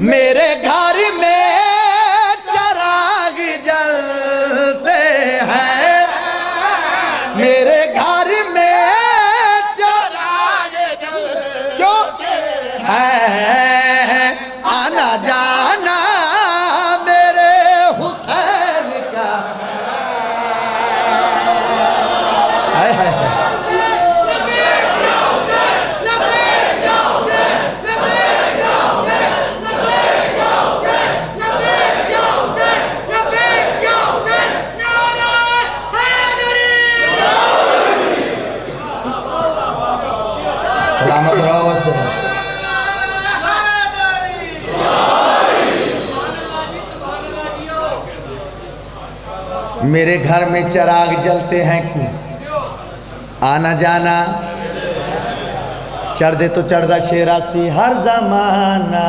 मेरे घर में चिराग जलते हैं, मेरे घर में चिराग जलते हैं, आना जाना मेरे हुसैन का। हाय हाय हाय। सलामत रहो। मेरे घर में चिराग जलते हैं क्यों, आना जाना चढ़ दे तो चढ़दा शेरा सी हर जमाना।